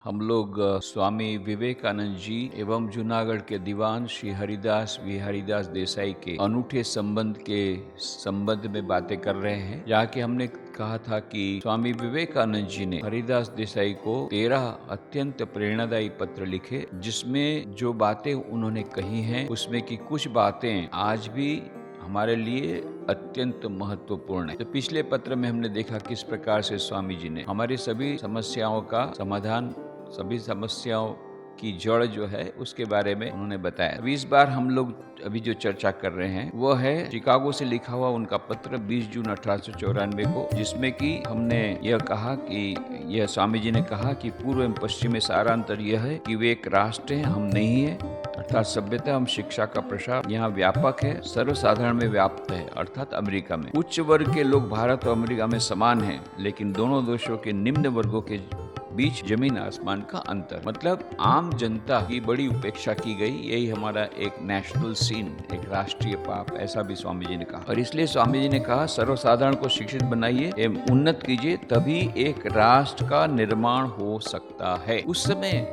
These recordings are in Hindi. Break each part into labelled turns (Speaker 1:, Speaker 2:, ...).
Speaker 1: हम लोग स्वामी विवेकानंद जी एवं जूनागढ़ के दीवान श्री हरिदास बिहारीदास देसाई के अनूठे संबंध में बातें कर रहे हैं। जहाँ कि हमने कहा था कि स्वामी विवेकानंद जी ने हरिदास देसाई को 13 अत्यंत प्रेरणादायी पत्र लिखे, जिसमें जो बातें उन्होंने कही हैं उसमें की कुछ बातें आज भी हमारे लिए अत्यंत महत्वपूर्ण है। तो पिछले पत्र में हमने देखा किस प्रकार से स्वामी जी ने हमारी सभी समस्याओं का समाधान, सभी समस्याओं की जड़ जो है उसके बारे में उन्होंने बताया। अभी इस बार हम लोग अभी जो चर्चा कर रहे हैं वो है शिकागो से लिखा हुआ उनका पत्र 20 जून 1894 को, जिसमें कि हमने यह कहा कि यह स्वामी जी ने कहा कि पूर्व एवं पश्चिम में सारा अंतर यह है कि वे एक राष्ट्र हैं, हम नहीं है। अर्थात सभ्यता एवं शिक्षा का प्रसार यहाँ व्यापक है, सर्वसाधारण में व्याप्त है, अर्थात अमेरिका में। उच्च वर्ग के लोग भारत और अमेरिका में समान हैं, लेकिन दोनों देशों के निम्न वर्गों के बीच जमीन आसमान का अंतर, मतलब आम जनता की बड़ी उपेक्षा की गई। यही हमारा एक नेशनल सीन, एक राष्ट्रीय पाप, ऐसा भी स्वामी जी ने कहा। और इसलिए स्वामी जी ने कहा सर्वसाधारण को शिक्षित बनाइए एवं उन्नत कीजिए, तभी एक राष्ट्र का निर्माण हो सकता है। उस समय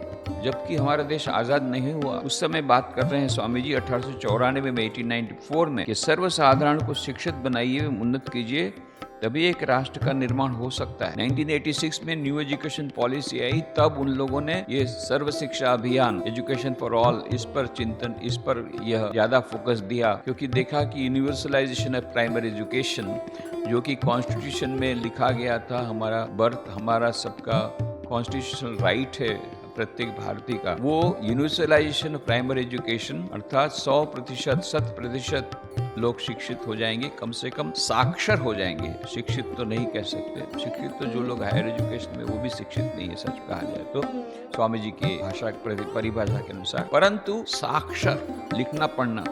Speaker 1: जबकि हमारा देश आजाद नहीं हुआ, उस समय बात कर रहे हैं स्वामी जी 1894 में 1894 में कि सर्वसाधारण को शिक्षित बनाइए एवं उन्नत कीजिए, तभी एक राष्ट्र का निर्माण हो सकता है। 1986 में न्यू एजुकेशन पॉलिसी आई, तब उन लोगों ने ये सर्व शिक्षा अभियान, एजुकेशन फॉर ऑल, इस पर चिंतन, इस पर यह ज्यादा फोकस दिया, क्योंकि देखा कि यूनिवर्सलाइजेशन ऑफ प्राइमरी एजुकेशन, जो कि कॉन्स्टिट्यूशन में लिखा गया था, हमारा बर्थ, हमारा सबका कॉन्स्टिट्यूशनल राइट है प्रत्येक भारतीय का, वो यूनिवर्सलाइजेशन ऑफ प्राइमरी एजुकेशन अर्थात 100%, 100% लोग शिक्षित हो जाएंगे, कम से कम साक्षर हो जाएंगे। शिक्षित तो नहीं कह सकते, शिक्षित तो जो लोग हायर एजुकेशन में, वो भी शिक्षित नहीं है सच कहा जाए तो, स्वामी जी की भाषा परिभाषा के अनुसार। परंतु साक्षर, लिखना पढ़ना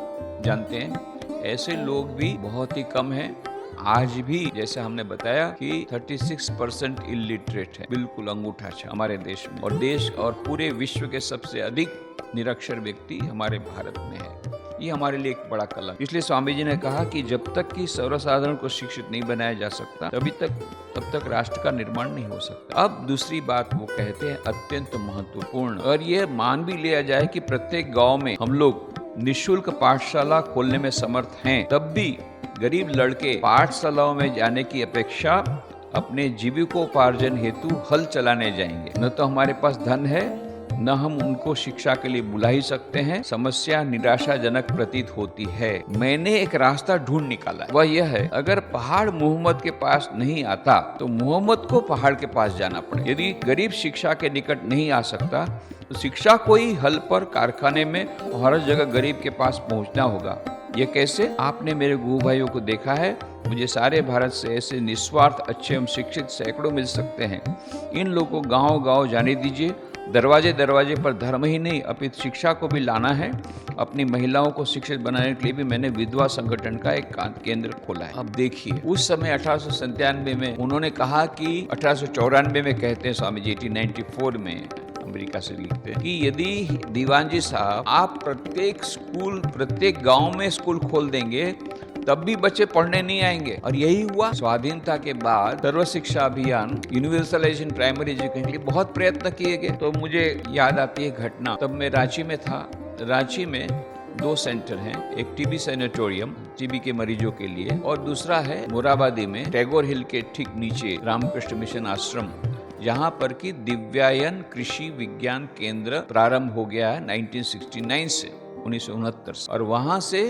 Speaker 1: जानते हैं, ऐसे लोग भी बहुत ही कम हैं। आज भी जैसे हमने बताया कि 36% इलिटरेट है, बिल्कुल अंगूठा छाप हमारे देश में, और देश और पूरे विश्व के सबसे अधिक निरक्षर व्यक्ति हमारे भारत में है। ये हमारे लिए एक बड़ा कलंक। इसलिए स्वामी जी ने कहा कि जब तक कि सर्वसाधारण को शिक्षित नहीं बनाया जा सकता, तब तक राष्ट्र का निर्माण नहीं हो सकता। अब दूसरी बात वो कहते हैं अत्यंत महत्वपूर्ण, और ये मान भी लिया जाए कि प्रत्येक गाँव में हम लोग निःशुल्क पाठशाला खोलने में समर्थ हैं, तब भी गरीब लड़के पाठशालाओं में जाने की अपेक्षा अपने जीविकोपार्जन हेतु हल चलाने जाएंगे। न तो हमारे पास धन है, न हम उनको शिक्षा के लिए बुला ही सकते हैं। समस्या निराशाजनक प्रतीत होती है। मैंने एक रास्ता ढूंढ निकाला, वह यह है, अगर पहाड़ मोहम्मद के पास नहीं आता तो मोहम्मद को पहाड़ के पास जाना पड़े। यदि गरीब शिक्षा के निकट नहीं आ सकता तो शिक्षा को ही हल पर, कारखाने में, हर जगह गरीब के पास पहुंचना होगा। ये कैसे? आपने मेरे गुरु भाइयों को देखा है, मुझे सारे भारत से ऐसे निस्वार्थ अच्छे एवं शिक्षित सैकड़ों मिल सकते हैं। इन लोगों को गांव गांव जाने दीजिए। दरवाजे दरवाजे पर धर्म ही नहीं अपितु शिक्षा को भी लाना है। अपनी महिलाओं को शिक्षित बनाने के लिए भी मैंने विधवा संगठन का एक केंद्र खोला है। अब देखिए, उस समय 1897 में उन्होंने कहा कि 1894 में कहते हैं स्वामी जी, 1894 में अमेरिका से लिखते हैं कि यदि दीवान जी साहब आप प्रत्येक स्कूल, प्रत्येक गांव में स्कूल खोल देंगे, तब भी बच्चे पढ़ने नहीं आएंगे। और यही हुआ। स्वाधीनता के बाद सर्व शिक्षा अभियान, यूनिवर्सलाइजेशन प्राइमरी एजुकेशन के लिए बहुत प्रयत्न किए गए। तो मुझे याद आती है घटना, तब मैं रांची में था। रांची में 2 सेंटर हैं, एक टीबी सैनिटोरियम टीबी के मरीजों के लिए, और दूसरा है मोराबादी में टैगोर हिल के ठीक नीचे रामकृष्ण मिशन आश्रम, यहाँ पर की दिव्यायन कृषि विज्ञान केंद्र प्रारंभ हो गया है 1969 से, 1969 से। और वहां से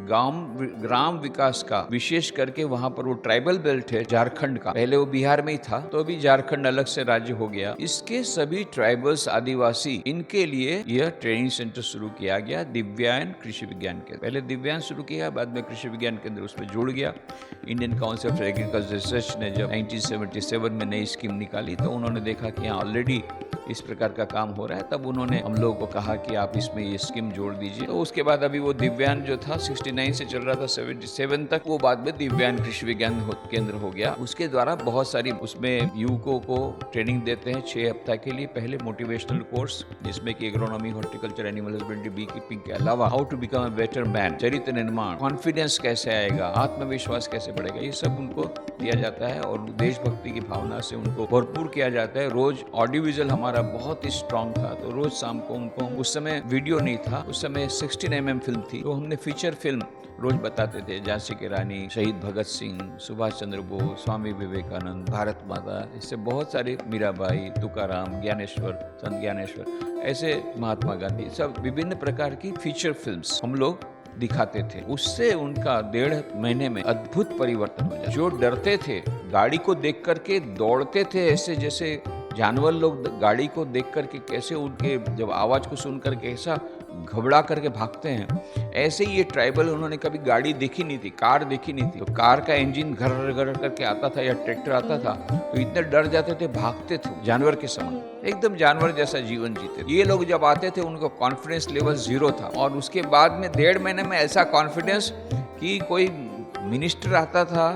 Speaker 1: ग्राम विकास का, विशेष करके वहां पर वो ट्राइबल बेल्ट है झारखंड का, पहले वो बिहार में ही था, तो अभी झारखंड अलग से राज्य हो गया। इसके सभी ट्राइबल्स, आदिवासी, इनके लिए यह ट्रेनिंग सेंटर शुरू किया गया, दिव्यायन कृषि विज्ञान केंद्र। पहले दिव्यायन शुरू किया, बाद में कृषि विज्ञान केंद्र उसमें जुड़ गया। Indian council of agriculture research ने जब 1977 में नई स्कीम निकाली, तो उन्होंने देखा कि यहाँ ऑलरेडी इस प्रकार का काम हो रहा है, तब उन्होंने हम लोगों को कहा कि आप इसमें ये स्कीम जोड़ दीजिए। तो उसके बाद अभी वो दिव्यान जो था 69 से चल रहा था 77 तक, वो बाद में दिव्यान कृषि विज्ञान केंद्र हो गया। उसके द्वारा बहुत सारी उसमें युवकों को ट्रेनिंग देते हैं 6 हफ्ता के लिए। पहले मोटिवेशनल कोर्स, जिसमें कि agronomy, horticulture, animal husbandry, bee keeping के अलावा how to become a better man, चरित्र निर्माण, कॉन्फिडेंस कैसे आएगा, आत्मविश्वास कैसे पड़ेगा, ये सब उनको दिया जाता है और देशभक्ति की भावना से उनको भरपूर किया जाता है। रोज ऑडियो विजुअल हमारा बहुत ही स्ट्रांग था, तो रोज शाम को उनको, उस समय वीडियो नहीं था, उस समय 16mm फिल्म थी, तो हमने फीचर फिल्म रोज बताते थे। झांसी की रानी, शहीद भगत सिंह, सुभाष चंद्र बोस, स्वामी विवेकानंद, भारत माता, इससे बहुत सारे, मीराबाई, तुकाराम, ज्ञानेश्वर, संत ज्ञानेश्वर, ऐसे महात्मा गांधी, सब विभिन्न प्रकार की फीचर फिल्म्स हम लोग दिखाते थे। उससे उनका 1.5 महीने में अद्भुत परिवर्तन हो जाता। जो डरते थे, गाड़ी को देख करके दौड़ते थे, ऐसे जैसे जानवर लोग गाड़ी को देख करके कैसे उनके जब आवाज को सुन करके ऐसा घबरा करके भागते हैं, ऐसे ही ये ट्राइबल, उन्होंने कभी गाड़ी देखी नहीं थी, कार देखी नहीं थी, तो कार का इंजन घर घर करके आता था या ट्रैक्टर आता था तो इतने डर जाते थे, भागते थे जानवर के समान, एकदम जानवर जैसा जीवन जीते थे। ये लोग जब आते थे उनका कॉन्फिडेंस लेवल 0 था, और उसके बाद में 1.5 महीने में ऐसा कॉन्फिडेंस कि कोई मिनिस्टर आता था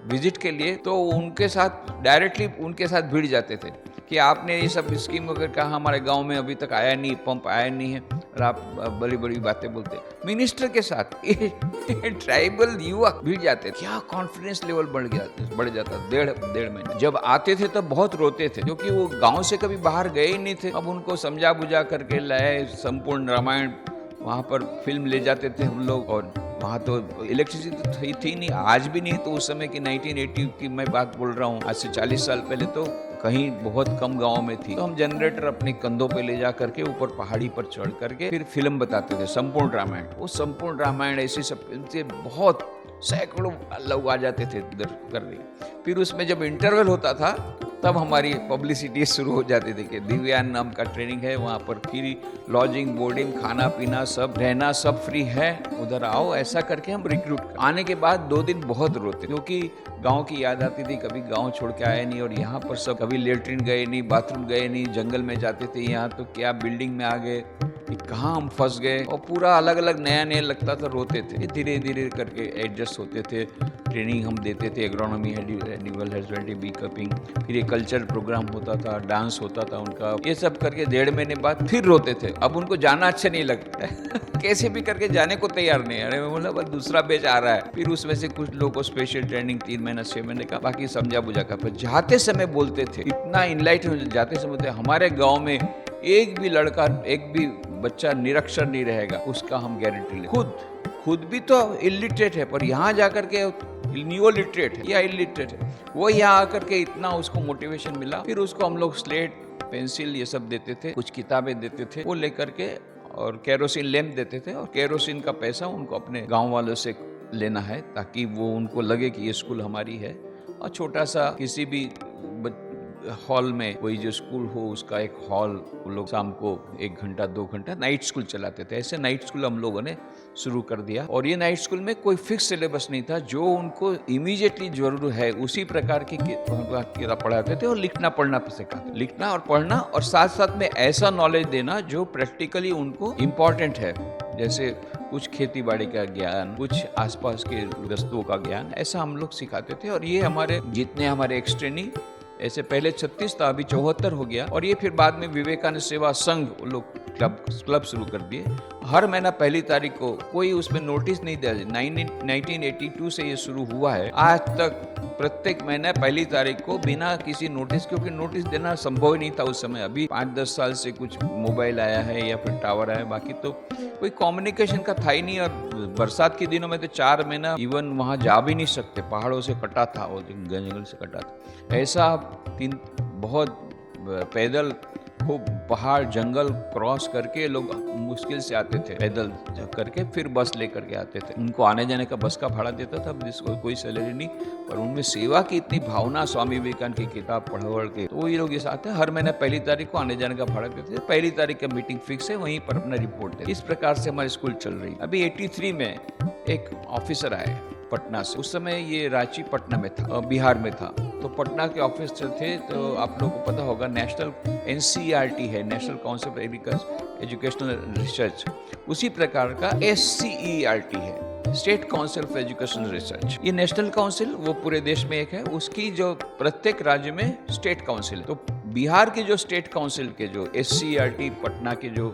Speaker 1: विजिट के लिए तो उनके साथ डायरेक्टली उनके साथ भिड़ जाते थे कि आपने ये सब स्कीम वगैरह कहा, हमारे गांव में अभी तक आया नहीं, पंप आया नहीं है, और आप बड़ी बड़ी बातें बोलते। मिनिस्टर के साथ ट्राइबल युवक भिड़ जाते, क्या कॉन्फिडेंस लेवल बढ़ जाता 1.5 महीने। जब आते थे तब बहुत रोते थे क्योंकि वो गांव से कभी बाहर गए ही नहीं थे। अब उनको समझा बुझा करके लाए, संपूर्ण रामायण वहाँ पर फिल्म ले जाते थे हम लोग, और वहाँ तो इलेक्ट्रिसिटी तो थी नहीं, आज भी नहीं, तो उस समय की 1980 की मैं बात बोल रहा हूँ, आज से 40 साल पहले तो कहीं बहुत कम गाँव में थी। तो हम जनरेटर अपने कंधों पे ले जा करके ऊपर पहाड़ी पर चढ़ करके फिर फिल्म बताते थे, संपूर्ण रामायण। वो संपूर्ण रामायण ऐसी सब फिल्म से बहुत सैकड़ों लोग आ जाते थे इधर करने। फिर उसमें जब इंटरवल होता था तब हमारी पब्लिसिटी शुरू हो जाती थी कि दिव्यान नाम का ट्रेनिंग है, वहाँ पर फ्री लॉजिंग, बोर्डिंग, खाना पीना, सब रहना सब फ्री है, उधर आओ, ऐसा करके हम रिक्रूट कर। आने के बाद 2 दिन बहुत रोते क्योंकि गांव की याद आती थी, कभी गांव छोड़ के आए नहीं, और यहाँ पर सब कभी लेटरिन गए नहीं, बाथरूम गए नहीं, जंगल में जाते थे, यहाँ तो क्या बिल्डिंग में आ गए, कहाँ हम फंस गए, और पूरा अलग अलग नया नया लगता था, रोते थे। धीरे धीरे करके एडजस्ट होते थे। ट्रेनिंग हम देते थे, agronomy, animal husbandry, bee keeping, फिर एक कल्चरल प्रोग्राम होता था, डांस होता था उनका, ये सब करके 1.5 महीने बाद फिर रोते थे। अब उनको जाना अच्छा नहीं लगता है कैसे भी करके जाने को तैयार नहीं। अरे मैं बोला बस दूसरा बैच आ रहा है। फिर उसमें से कुछ लोगों को स्पेशल ट्रेनिंग 3 महीना 6 महीने का, बाकी समझा बुझा का। पर जाते समय बोलते थे, इतना इनलाइट हो जाते समय बोलते, हमारे गाँव में एक भी लड़का, एक भी बच्चा निरक्षर नहीं रहेगा, उसका हम गारंटी ले। खुद भी तो इलिटरेट है, पर यहाँ जाकर के न्यू लिटरेट है या इलिटरेट है, वो यहाँ आकर के इतना उसको मोटिवेशन मिला। फिर उसको हम लोग स्लेट, पेंसिल ये सब देते थे, कुछ किताबें देते थे, वो लेकर के, और केरोसिन लैंप देते थे, और केरोसिन का पैसा उनको अपने गांव वालों से लेना है ताकि वो उनको लगे कि ये स्कूल हमारी है। और छोटा सा किसी भी हॉल में, कोई जो स्कूल हो उसका एक हॉल, वो लोग शाम को 1 घंटा 2 घंटा नाइट स्कूल चलाते थे। ऐसे नाइट स्कूल हम लोगों ने शुरू कर दिया, और ये नाइट स्कूल में कोई फिक्स सिलेबस नहीं था, जो उनको इमीडिएटली जरूर है उसी प्रकार की किताब पढ़ाते थे, और लिखना पढ़ना सिखाते, लिखना और पढ़ना, और साथ साथ में ऐसा नॉलेज देना जो प्रैक्टिकली उनको इम्पोर्टेंट है, जैसे कुछ खेती बाड़ी का ज्ञान, कुछ आसपास के वस्तुओं का ज्ञान, ऐसा हम लोग सिखाते थे। और ये हमारे जितने हमारे एक्सट्रेनी, ऐसे पहले 36 था, अभी 74 हो गया। और ये फिर बाद में विवेकानंद सेवा संघ लोग क्लब शुरू कर दिए। हर महीना 1 तारीख को, कोई उसमें नोटिस नहीं दिया। 1982 से ये शुरू हुआ है, आज तक प्रत्येक महीने 1 तारीख को बिना किसी नोटिस, क्योंकि नोटिस देना संभव ही नहीं था उस समय। अभी 5-10 साल से कुछ मोबाइल आया है या फिर टावर आया, बाकी तो कोई कम्युनिकेशन का था ही नहीं। और बरसात के दिनों में तो 4 महीना इवन वहाँ जा भी नहीं सकते, पहाड़ों से कटा था, वो जंगल से कटा था। ऐसा बहुत पैदल खूब पहाड़ जंगल क्रॉस करके लोग मुश्किल से आते थे, पैदल करके फिर बस लेकर के आते थे। उनको आने जाने का बस का भाड़ा देता था, जिसको कोई सैलरी नहीं, पर उनमें सेवा की इतनी भावना, स्वामी विवेकानंद की किताब पढ़ के, तो ये लोग इस आते हर महीने 1 तारीख को आने जाने का भाड़ा देते थे। 1 तारीख का मीटिंग फिक्स है, वहीं पर अपना रिपोर्ट देते। इस प्रकार से हमारी स्कूल चल रही। अभी 83 में एक ऑफिसर आए पटना से, उस समय ये रांची पटना में था, बिहार में था, तो पटना के ऑफिसर थे। तो आप लोगों को पता होगा, नेशनल NCERT है, national council for educational research, उसी प्रकार का SCERT है, state council for educational research. ये नेशनल काउंसिल वो पूरे देश में एक है, उसकी जो प्रत्येक राज्य में स्टेट काउंसिल है। तो बिहार के जो स्टेट काउंसिल के जो SCERT पटना के जो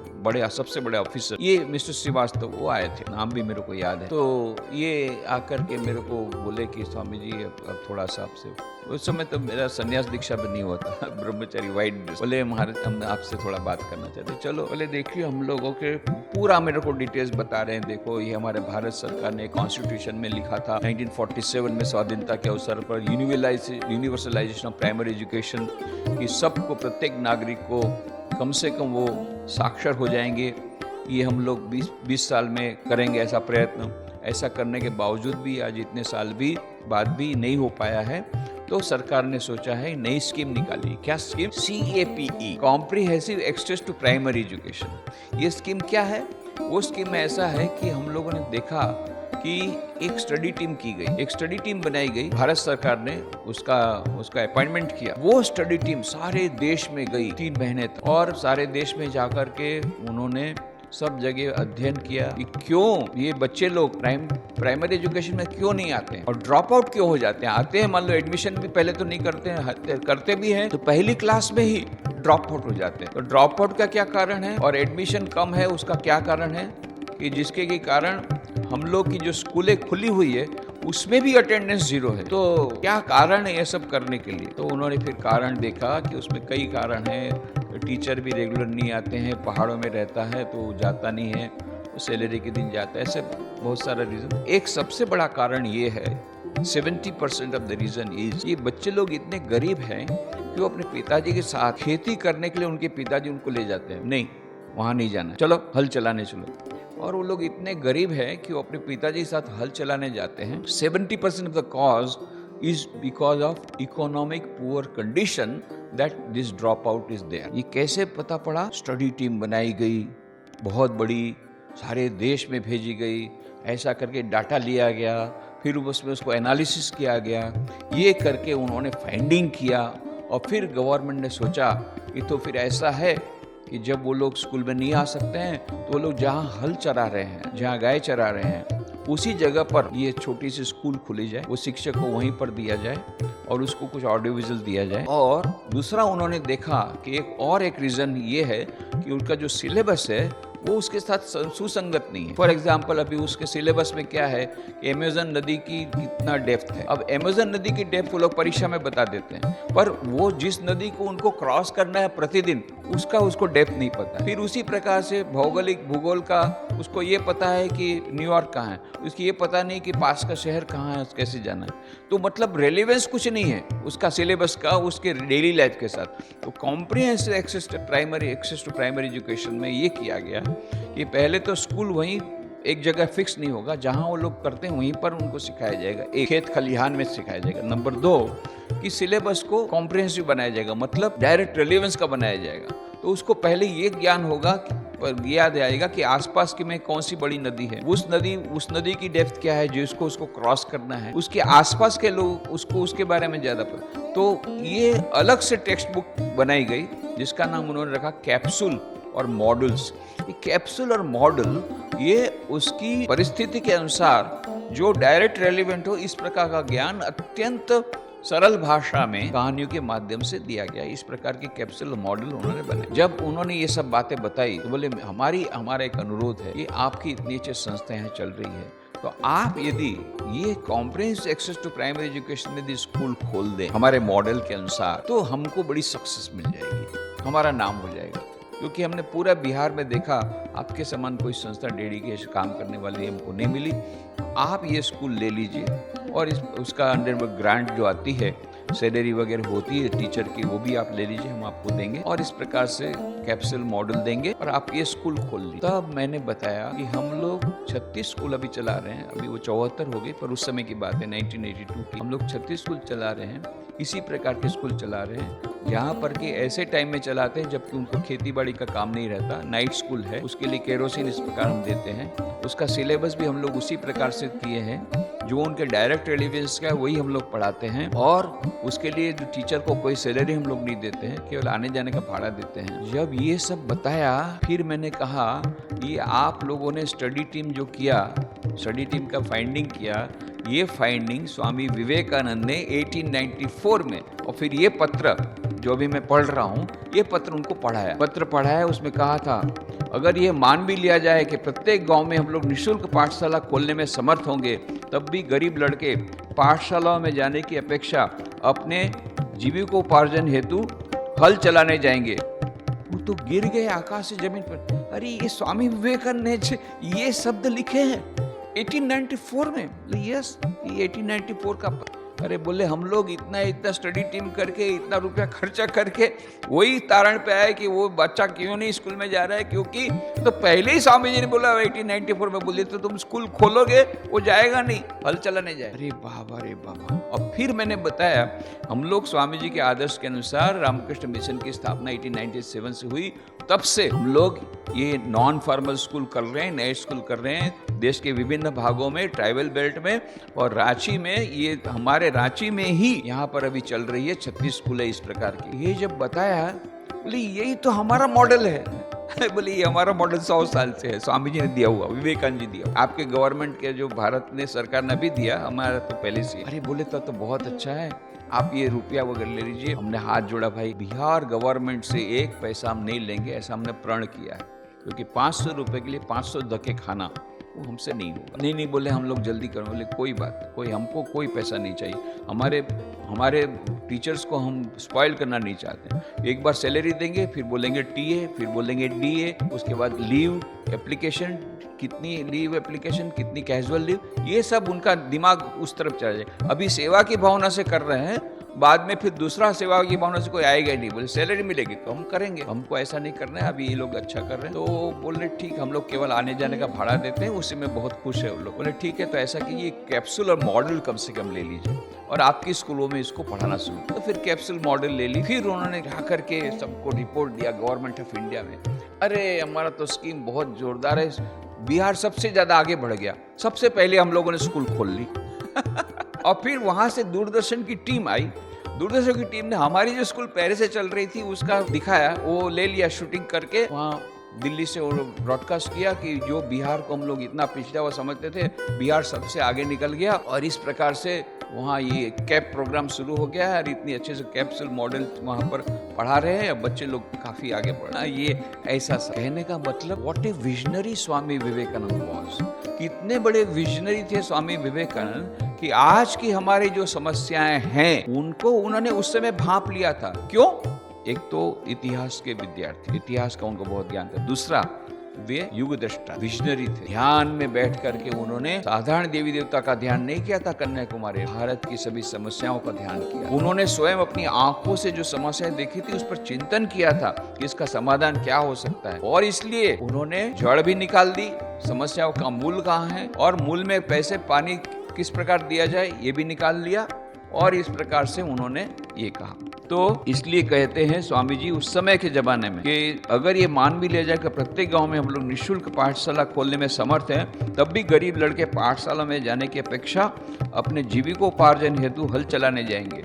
Speaker 1: सबसे बड़े ऑफिसर, ये मिस्टर श्रीवास्तव, वो आए थे, नाम भी मेरे को याद है। तो ये आकर के मेरे को बोले कि स्वामी जी अब थोड़ा सा आपसे, उस समय तो मेरा संन्यास दीक्षा भी नहीं होता, ब्रह्मचारी वाइट ड्रेस, बोले हम आपसे थोड़ा बात करना चाहते। चलो, बोले देखिए हम लोगों के पूरा मेरे को डिटेल्स बता रहे हैं। देखो, ये हमारे भारत सरकार ने कॉन्स्टिट्यूशन में लिखा था 1947 में स्वाधीनता के अवसर पर यूनिवर्सलाइजेशन ऑफ प्राइमरी एजुकेशन, कि सबको, प्रत्येक नागरिक को कम से कम वो साक्षर हो जाएंगे। ये हम लोग 20 साल में करेंगे ऐसा प्रयत्न। ऐसा करने के बावजूद भी आज इतने साल भी बाद भी नहीं हो पाया है। तो सरकार ने सोचा है नई स्कीम निकाली। क्या scheme? CAPE, comprehensive access to primary education. ये स्कीम क्या है? वो स्कीम ऐसा है कि हम लोगों ने देखा कि एक स्टडी टीम की गई, एक स्टडी टीम बनाई गई, भारत सरकार ने उसका अपॉइंटमेंट किया। वो स्टडी टीम सारे देश में गई 3 महीने तक, और सारे देश में जाकर के उन्होंने सब जगह अध्ययन किया कि क्यों ये बच्चे लोग प्राइमरी एजुकेशन में क्यों नहीं आते हैं और ड्रॉप आउट क्यों हो जाते हैं। आते हैं, मान लो एडमिशन भी पहले तो नहीं करते हैं, करते भी हैं तो पहली क्लास में ही ड्रॉप आउट हो जाते हैं। तो ड्रॉप आउट का क्या कारण है और एडमिशन कम है उसका क्या कारण है, कि जिसके के कारण हम लोग की जो स्कूलें खुली हुई है उसमें भी अटेंडेंस 0 है। तो क्या कारण है ये सब करने के लिए? तो उन्होंने फिर कारण देखा कि उसमें कई कारण हैं। टीचर भी रेगुलर नहीं आते हैं, पहाड़ों में रहता है तो जाता नहीं है, सैलरी के दिन जाता है, ऐसे बहुत सारा रीज़न। एक सबसे बड़ा कारण ये है, 70% ऑफ द रीज़न इज, ये बच्चे लोग इतने गरीब हैं कि वो अपने पिताजी के साथ खेती करने के लिए उनके पिताजी उनको ले जाते हैं, नहीं वहाँ नहीं जाना, चलो हल चलाने चलो। और वो लोग इतने गरीब हैं कि वो अपने पिताजी के साथ हल चलाने जाते हैं। 70% of the cause is because of economic poor condition that this drop out is there. ये कैसे पता पड़ा? स्टडी टीम बनाई गई, बहुत बड़ी, सारे देश में भेजी गई, ऐसा करके डाटा लिया गया, फिर उसमें उसको एनालिसिस किया गया। ये करके उन्होंने फाइंडिंग किया और फिर गवर्नमेंट ने सोचा कि तो फिर ऐसा है कि जब वो लोग स्कूल में नहीं आ सकते हैं तो वो लोग जहाँ हल चरा रहे हैं, जहाँ गाय चरा रहे हैं, उसी जगह पर ये छोटी सी स्कूल खुली जाए, वो शिक्षक को वहीं पर दिया जाए और उसको कुछ ऑडियो विजुअल दिया जाए। और दूसरा उन्होंने देखा कि एक रीज़न ये है कि उनका जो सिलेबस है वो उसके साथ सुसंगत नहीं है। फॉर एग्जाम्पल, अभी उसके सिलेबस में क्या है कि अमेज़न नदी की कितना डेप्थ है। अब अमेज़न नदी की डेप्थ वो लोग परीक्षा में बता देते हैं, पर वो जिस नदी को उनको क्रॉस करना है प्रतिदिन, उसको डेप्थ नहीं पता। फिर उसी प्रकार से भूगोल का उसको ये पता है कि न्यूयॉर्क कहाँ है, उसकी ये पता नहीं कि पास का शहर कहाँ है, कैसे जाना है। तो मतलब रेलेवेंस कुछ नहीं है उसका सिलेबस का उसके डेली लाइफ के साथ। तो comprehensive access to primary education में ये किया गया कि पहले तो स्कूल वहीं एक जगह फिक्स नहीं होगा, जहां वो लोग करते हैं वहीं पर उनको सिखाया जाएगा, एक खेत खलिहान में सिखाया जाएगा। नंबर 2 कि सिलेबस को कॉम्प्रिहेंसिव बनाया जाएगा, मतलब डायरेक्ट रेलेवेंस का बनाया जाएगा। तो उसको पहले ये ज्ञान होगा, याद आएगा कि आसपास की में कौन सी बड़ी नदी है, उस नदी की डेप्थ क्या है जिसको उसको क्रॉस करना है, उसके आसपास के लोग उसको उसके बारे में ज्यादा पता। तो ये अलग से टेक्स्ट बुक बनाई गई जिसका नाम उन्होंने रखा कैप्सूल और मॉडल्स। ये कैप्सूल और मॉडल ये उसकी परिस्थिति के अनुसार जो डायरेक्ट रेलिवेंट हो, इस प्रकार का ज्ञान अत्यंत सरल भाषा में कहानियों के माध्यम से दिया गया। इस प्रकार के कैप्सूल मॉडल उन्होंने बनाए। जब उन्होंने ये सब बातें बताई तो बोले हमारा एक अनुरोध है, ये आपकी इतनी अच्छी संस्था यहाँ चल रही है, तो आप यदि ये comprehensive access to primary education में यदि स्कूल खोल दें हमारे मॉडल के अनुसार, तो हमको बड़ी सक्सेस मिल जाएगी, हमारा नाम हो जाएगा। क्योंकि हमने पूरा बिहार में देखा आपके समान कोई संस्था डेडिकेशन काम करने वाली हमको नहीं मिली। आप ये स्कूल ले लीजिए और उसका अंडर में ग्रांट जो आती है, सैलरी वगैरह होती है टीचर की, वो भी आप ले लीजिए, हम आपको देंगे और इस प्रकार से कैप्सूल मॉडल देंगे और आप ये स्कूल खोल लीजिए। तब मैंने बताया कि हम लोग 36 स्कूल अभी चला रहे हैं, अभी वो 74 हो गए, पर उस समय की बात है 1982 की। हम लोग 36 स्कूल चला रहे हैं, इसी प्रकार के स्कूल चला रहे हैं, यहाँ पर के ऐसे टाइम में चलाते हैं जबकि उनको खेती बाड़ी का काम नहीं रहता। नाइट स्कूल है, उसके लिए केरोसिन इस प्रकार हम देते हैं, उसका सिलेबस भी हम लोग उसी प्रकार से किए हैं, जो उनके डायरेक्ट रेलिवेंस का है वही हम लोग पढ़ाते हैं। और उसके लिए जो टीचर को कोई सैलरी हम लोग नहीं देते हैं, केवल आने जाने का भाड़ा देते हैं। जब ये सब बताया फिर मैंने कहा ये आप लोगों ने स्टडी टीम जो किया, स्टडी टीम का फाइंडिंग किया, ये फाइंडिंग स्वामी विवेकानंद ने 1894 में और फिर ये पत्र जो भी मैं पढ़ रहा हूँ, ये पत्र उनको पढ़ाया। उसमें कहा था, अगर ये मान भी लिया जाए कि प्रत्येक गांव में हम लोग निःशुल्क पाठशाला खोलने में समर्थ होंगे, तब भी गरीब लड़के पाठशालाओं में जाने की अपेक्षा अपने जीविकोपार्जन हेतु हल चलाने जाएंगे। वो तो गिर गए आकाश से जमीन पर। अरे ये स्वामी विवेकानंद ने ये शब्द लिखे हैं 1894 में। यस, ये 1894 का। अरे बोले हम लोग इतना स्टडी टीम करके इतना रुपया खर्चा करके वही तारण पे आए कि वो बच्चा क्यों नहीं स्कूल में जा रहा है, क्योंकि तो पहले ही स्वामी जी ने बोला 1894 में बोले तो तुम स्कूल खोलोगे वो जाएगा नहीं, हल चलाने जाए। अरे बाबा। और फिर मैंने बताया हम लोग स्वामी जी के आदर्श के अनुसार रामकृष्ण मिशन की स्थापना 1897 से हुई। तब से हम लोग ये नॉन फॉर्मल स्कूल कर रहे हैं, नए स्कूल कर रहे हैं देश के विभिन्न भागों में, ट्राइबल बेल्ट में और रांची में। ये हमारे रांची में ही यहाँ पर अभी चल रही है 36 स्कूल है इस प्रकार की। ये जब बताया बोले यही तो हमारा मॉडल है। बोले ये हमारा मॉडल 100 साल से है, स्वामी जी ने दिया हुआ, विवेकानंद जी दिया। आपके गवर्नमेंट के जो भारत ने सरकार ने भी दिया, हमारा तो पहले से। अरे बोले तो बहुत अच्छा है, आप ये रुपया वगैरह ले लीजिए। हमने हाथ जोड़ा, भाई बिहार गवर्नमेंट से एक पैसा हम नहीं लेंगे, ऐसा हमने प्रण किया है, क्योंकि 500 रुपए के लिए 500 धक्के खाना वो हमसे नहीं होगा। नहीं बोले हम लोग जल्दी करें। बोले कोई बात, हमको कोई पैसा नहीं चाहिए। हमारे टीचर्स को हम स्पॉइल करना नहीं चाहते। एक बार सैलरी देंगे, फिर बोलेंगे टीए, फिर बोलेंगे डीए, उसके बाद लीव एप्लीकेशन, कितनी लीव एप्लीकेशन, कितनी कैजुअल लीव, ये सब उनका दिमाग उस तरफ चला जाए। अभी सेवा की भावना से कर रहे हैं, बाद में फिर दूसरा सेवा की भावना से कोई आएगा ही नहीं। बोले सैलरी मिलेगी तो हम करेंगे, हमको ऐसा नहीं करना है। अभी ये लोग अच्छा कर रहे हैं तो बोले ठीक, हम लोग केवल आने जाने का भाड़ा देते हैं, उसी में बहुत खुश है वो लोग। बोले ठीक है, तो ऐसा कीजिए कैप्सूल और मॉडल कम से कम ले लीजिए और आपकी स्कूलों में इसको पढ़ाना शुरू। तो फिर कैप्सूल मॉडल ले ली। फिर उन्होंने जा करके सबको रिपोर्ट दिया गवर्नमेंट ऑफ इंडिया में। अरे हमारा तो स्कीम बहुत जोरदार है, बिहार सबसे ज्यादा आगे बढ़ गया, सबसे पहले हम लोगों ने स्कूल खोल ली। और फिर वहां से दूरदर्शन की टीम आई। दूरदर्शन की टीम ने हमारी जो स्कूल पहले से चल रही थी उसका दिखाया, वो ले लिया शूटिंग करके, वहाँ दिल्ली से ब्रॉडकास्ट किया कि जो बिहार को हम लोग इतना पिछड़ा हुआ समझते थे, बिहार सबसे आगे निकल गया। और इस प्रकार से वहाँ ये कैप प्रोग्राम शुरू हो गया है और इतनी अच्छे से कैप्सूल मॉडल वहाँ पर पढ़ा रहे हैं। बच्चे लोग काफी आगे बढ़ रहे हैं। ये ऐसा कहने का मतलब what a visionary Swami Vivekananda was. कितने बड़े विजनरी थे स्वामी विवेकानंद कि आज की हमारी जो समस्याएं हैं उनको उन्होंने उस समय भांप लिया था। क्यों? एक तो इतिहास के विद्यार्थी, इतिहास का उनको बहुत ज्ञान था। दूसरा, वे युग दृष्टा विजनरी थे। ध्यान में बैठ करके उन्होंने साधारण देवी देवता का ध्यान नहीं किया था, कन्याकुमारी भारत की सभी समस्याओं का ध्यान किया। उन्होंने स्वयं अपनी आंखों से जो समस्याएं देखी थी उस पर चिंतन किया था कि इसका समाधान क्या हो सकता है, और इसलिए उन्होंने जड़ भी निकाल दी, समस्याओं का मूल कहाँ है और मूल में पैसे पानी किस प्रकार दिया जाए ये भी निकाल लिया। और इस प्रकार से उन्होंने ये कहा। तो इसलिए कहते हैं स्वामी जी उस समय के जमाने में कि अगर ये मान भी लिया जाए कि प्रत्येक गांव में हम लोग निःशुल्क पाठशाला खोलने में समर्थ हैं, तब भी गरीब लड़के पाठशाला में जाने की अपेक्षा अपने जीविकोपार्जन हेतु हल चलाने जाएंगे।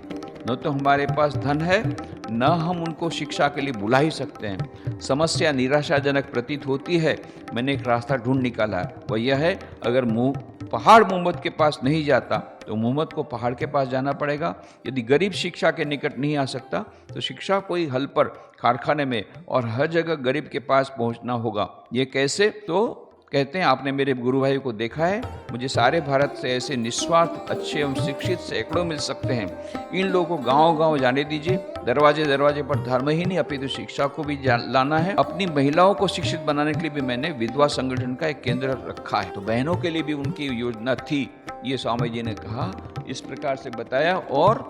Speaker 1: न तो हमारे पास धन है, न हम उनको शिक्षा के लिए बुला ही सकते हैं। समस्या निराशाजनक प्रतीत होती है। मैंने एक रास्ता ढूंढ निकाला, वह यह है, अगर पहाड़ मोहम्मद के पास नहीं जाता तो मोहम्मद को पहाड़ के पास जाना पड़ेगा। यदि गरीब शिक्षा के निकट नहीं आ सकता तो शिक्षा कोई हल पर कारखाने में और हर जगह गरीब के पास पहुंचना होगा। ये कैसे? तो कहते हैं आपने मेरे गुरु भाई को देखा है, मुझे सारे भारत से ऐसे निस्वार्थ अच्छे एवं शिक्षित सैकड़ों मिल सकते हैं। इन लोगों को गांव-गांव जाने दीजिए। दरवाजे दरवाजे पर धर्म ही नहीं अपितु शिक्षा को भी लाना है। अपनी महिलाओं को शिक्षित बनाने के लिए भी मैंने विधवा संगठन का एक केंद्र रखा है। तो बहनों के लिए भी उनकी योजना थी, ये स्वामी जी ने कहा, इस प्रकार से बताया। और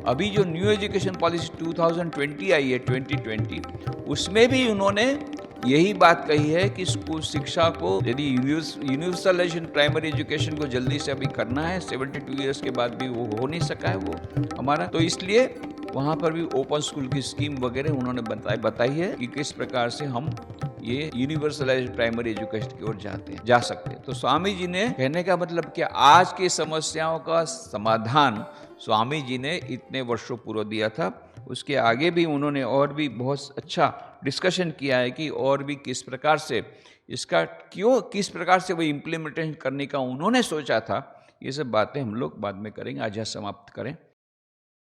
Speaker 1: अभी जो न्यू एजुकेशन पॉलिसी 2020 आई है, 2020, उसमें भी उन्होंने यही बात कही है कि स्कूल शिक्षा को यदि यूनिवर्सलाइजेशन प्राइमरी एजुकेशन को जल्दी से अभी करना है, 72 ईयर्स के बाद भी वो हो नहीं सका है वो हमारा, तो इसलिए वहाँ पर भी ओपन स्कूल की स्कीम वगैरह उन्होंने बताई है कि किस प्रकार से हम ये यूनिवर्सलाइज्ड प्राइमरी एजुकेशन की ओर जा सकते हैं। तो स्वामी जी ने कहने का मतलब कि आज की समस्याओं का समाधान स्वामी जी ने इतने वर्षों पूर्व दिया था। उसके आगे भी उन्होंने और भी बहुत अच्छा डिस्कशन किया है कि और भी किस प्रकार से इसका किस प्रकार से वो इम्प्लीमेंटेशन करने का उन्होंने सोचा था। ये सब बातें हम लोग बाद में करेंगे। आज यहाँ समाप्त करें।